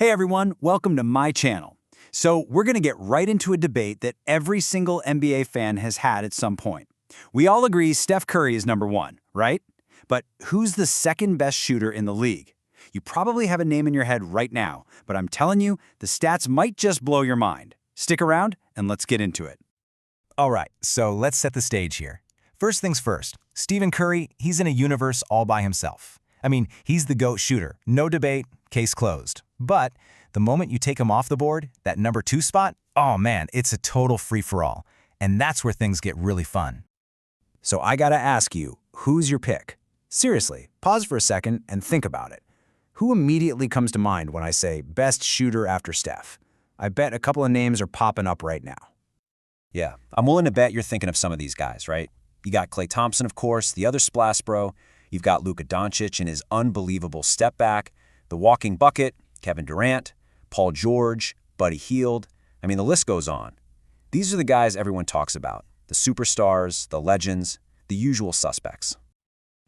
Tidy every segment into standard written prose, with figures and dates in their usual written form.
Hey everyone, welcome to my channel. So we're going to get right into a debate that every single NBA fan has had at some point. We all agree Steph Curry is number one, right? But who's the second best shooter in the league? You probably have a name in your head right now, but I'm telling you, the stats might just blow your mind. Stick around and let's get into it. All right, so let's set the stage here. First things first, Stephen Curry, he's in a universe all by himself. I mean, he's the GOAT shooter, no debate, case closed. But the moment you take him off the board, that number 2 spot, oh man, it's a total free-for-all. And that's where things get really fun. So I gotta ask you, who's your pick? Seriously, pause for a second and think about it. Who immediately comes to mind when I say best shooter after Steph? I bet a couple of names are popping up right now. Yeah, I'm willing to bet you're thinking of some of these guys, right? You got Klay Thompson, of course, the other splash bro. You've got Luka Doncic and his unbelievable step back, the walking bucket, Kevin Durant, Paul George, Buddy Hield. I mean, the list goes on. These are the guys everyone talks about, the superstars, the legends, the usual suspects.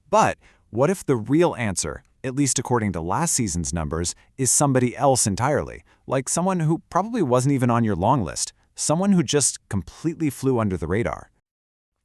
But what if the real answer, at least according to last season's numbers, is somebody else entirely, like someone who probably wasn't even on your long list, someone who just completely flew under the radar?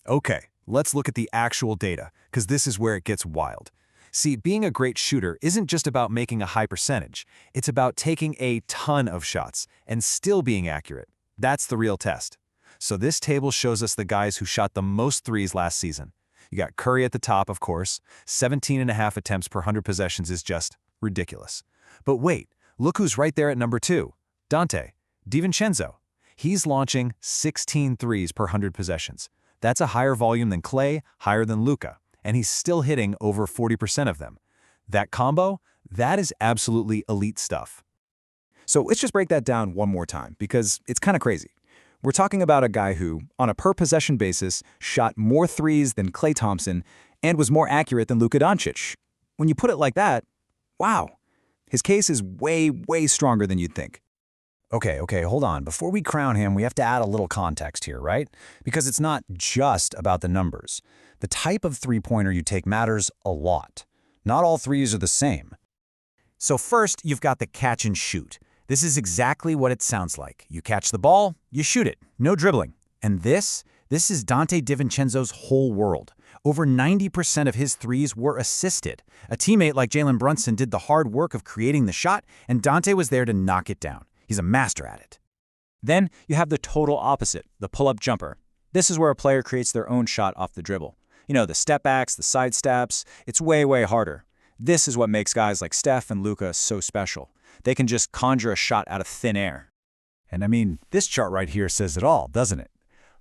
Okay, let's look at the actual data, because this is where it gets wild. See, being a great shooter isn't just about making a high percentage. It's about taking a ton of shots and still being accurate. That's the real test. So this table shows us the guys who shot the most threes last season. You got Curry at the top, of course. 17.5 attempts per 100 possessions is just ridiculous. But wait, look who's right there at number 2. Donte DiVincenzo. He's launching 16 threes per 100 possessions. That's a higher volume than Klay, higher than Luka, and he's still hitting over 40% of them. That combo, that is absolutely elite stuff. So let's just break that down one more time, because it's kind of crazy. We're talking about a guy who, on a per-possession basis, shot more threes than Klay Thompson and was more accurate than Luka Doncic. When you put it like that, wow, his case is way, way stronger than you'd think. Okay, hold on. Before we crown him, we have to add a little context here, right? Because it's not just about the numbers. The type of three-pointer you take matters a lot. Not all threes are the same. So first, you've got the catch and shoot. This is exactly what it sounds like. You catch the ball, you shoot it. No dribbling. And this is Donte DiVincenzo's whole world. Over 90% of his threes were assisted. A teammate like Jalen Brunson did the hard work of creating the shot, and Donte was there to knock it down. He's a master at it. Then you have the total opposite, the pull-up jumper. This is where a player creates their own shot off the dribble. You know, the step backs, the side steps, it's way, way harder. This is what makes guys like Steph and Luka so special. They can just conjure a shot out of thin air. And I mean, this chart right here says it all, doesn't it?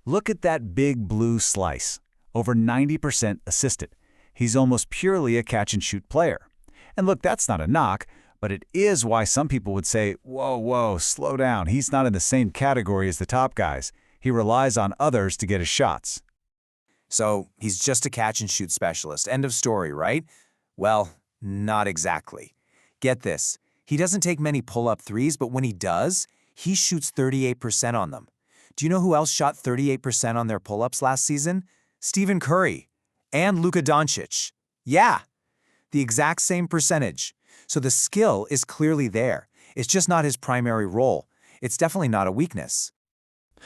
Look at that big blue slice. Over 90% assisted. He's almost purely a catch-and-shoot player. And look, that's not a knock, but it is why some people would say, whoa, slow down. He's not in the same category as the top guys. He relies on others to get his shots. So he's just a catch-and-shoot specialist. End of story, right? Well, not exactly. Get this. He doesn't take many pull-up threes, but when he does, he shoots 38% on them. Do you know who else shot 38% on their pull-ups last season? Stephen Curry and Luka Doncic. Yeah, the exact same percentage. So the skill is clearly there. It's just not his primary role. It's definitely not a weakness.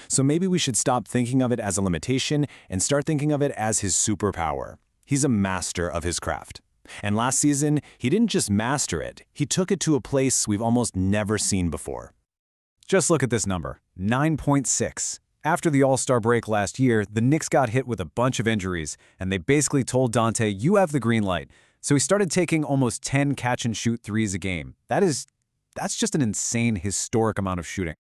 So maybe we should stop thinking of it as a limitation and start thinking of it as his superpower. He's a master of his craft. And last season, he didn't just master it, he took it to a place we've almost never seen before. Just look at this number, 9.6. After the All-Star break last year, the Knicks got hit with a bunch of injuries, and they basically told Donte, you have the green light. So he started taking almost 10 catch-and-shoot threes a game. That's just an insane, historic amount of shooting.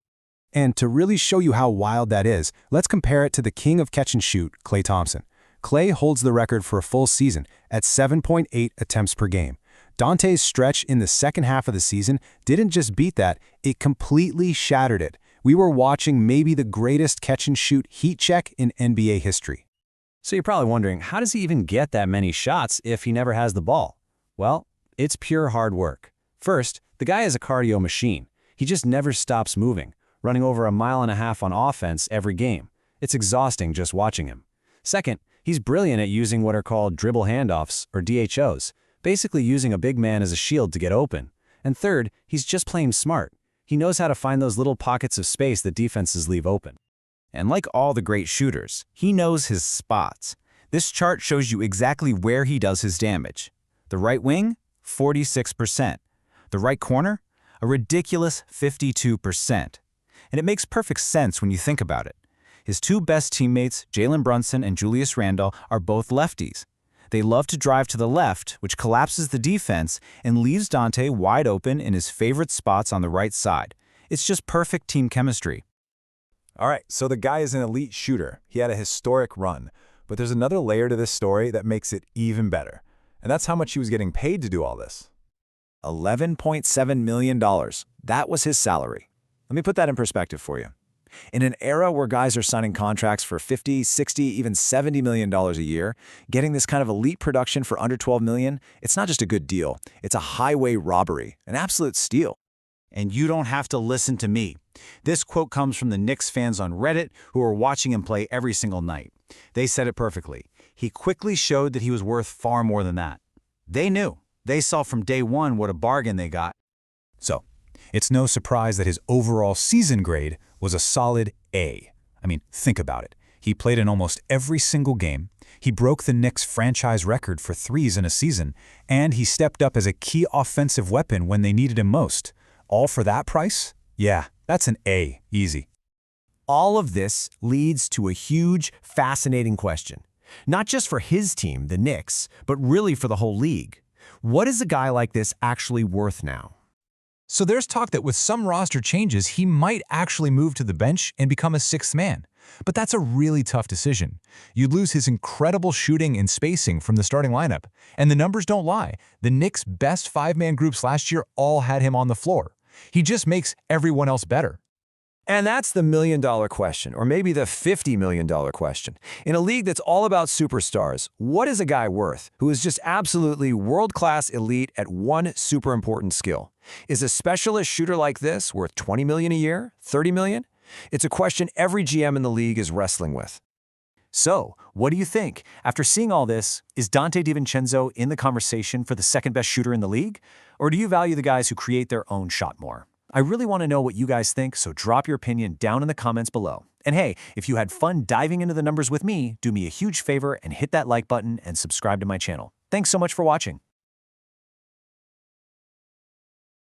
And to really show you how wild that is, let's compare it to the king of catch-and-shoot, Klay Thompson. Klay holds the record for a full season at 7.8 attempts per game. Donte's stretch in the second half of the season didn't just beat that, it completely shattered it. We were watching maybe the greatest catch-and-shoot heat check in NBA history. So you're probably wondering, how does he even get that many shots if he never has the ball? Well, it's pure hard work. First, the guy is a cardio machine. He just never stops moving, running over 1.5 miles on offense every game. It's exhausting just watching him. Second, he's brilliant at using what are called dribble handoffs, or DHOs, basically using a big man as a shield to get open. And third, he's just plain smart. He knows how to find those little pockets of space that defenses leave open. And like all the great shooters, he knows his spots. This chart shows you exactly where he does his damage. The right wing, 46%. The right corner, a ridiculous 52%. And it makes perfect sense when you think about it. His two best teammates, Jalen Brunson and Julius Randle, are both lefties. They love to drive to the left, which collapses the defense and leaves Donte wide open in his favorite spots on the right side. It's just perfect team chemistry. All right, so the guy is an elite shooter. He had a historic run. But there's another layer to this story that makes it even better. And that's how much he was getting paid to do all this. $11.7 million. That was his salary. Let me put that in perspective for you. In an era where guys are signing contracts for $50, $60, even $70 million a year, getting this kind of elite production for under $12 million, it's not just a good deal. It's a highway robbery, an absolute steal. And you don't have to listen to me. This quote comes from the Knicks fans on Reddit who are watching him play every single night. They said it perfectly. He quickly showed that he was worth far more than that. They knew. They saw from day one what a bargain they got. So, it's no surprise that his overall season grade was a solid A. I mean, think about it. He played in almost every single game. He broke the Knicks' franchise record for threes in a season, and he stepped up as a key offensive weapon when they needed him most. All for that price? Yeah, that's an A, easy. All of this leads to a huge, fascinating question. Not just for his team, the Knicks, but really for the whole league. What is a guy like this actually worth now? So there's talk that with some roster changes, he might actually move to the bench and become a sixth man. But that's a really tough decision. You'd lose his incredible shooting and spacing from the starting lineup. And the numbers don't lie. The Knicks' best five-man groups last year all had him on the floor. He just makes everyone else better. And that's the million-dollar question, or maybe the $50 million question. In a league that's all about superstars, what is a guy worth who is just absolutely world-class elite at one super important skill? Is a specialist shooter like this worth $20 million a year? $30 million? It's a question every GM in the league is wrestling with. So, what do you think? After seeing all this, is Donte DiVincenzo in the conversation for the second-best shooter in the league? Or do you value the guys who create their own shot more? I really want to know what you guys think, so drop your opinion down in the comments below. And hey, if you had fun diving into the numbers with me, do me a huge favor and hit that like button and subscribe to my channel. Thanks so much for watching.